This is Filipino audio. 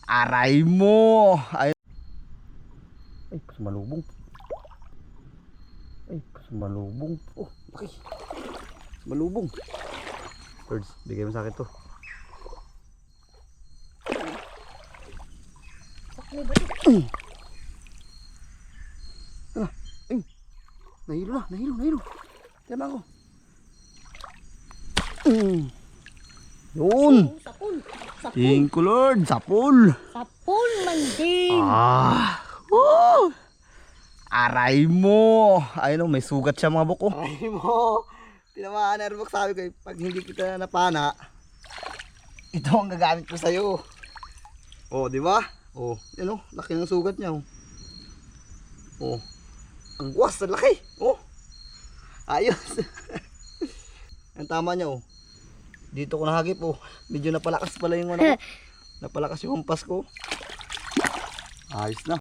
Aray mo. Ay, sumalubong. Sumalubong. Oh, laki. Sumalubong. Birds, bigay mo sa akin to. Nahilo. Tama ako. Yun. Sapul. Thank you, Lord. Sapul. Sapul man din. Aray mo. Ayun, may sugat siya mga buko. Ay mo, tinamaan na rin sabi ko, pag hindi kita napana, ito ang gagamit ko sa'yo. Oh, di ba? Oh, yan oh, laki ng sugat niya oh. Oh, ang guwas, ang laki. Oh, ayos. Ang tama niya oh. Dito ko nahagip oh. Medyo napalakas pala yung ano ko. Napalakas yung humpas ko. Ayos na.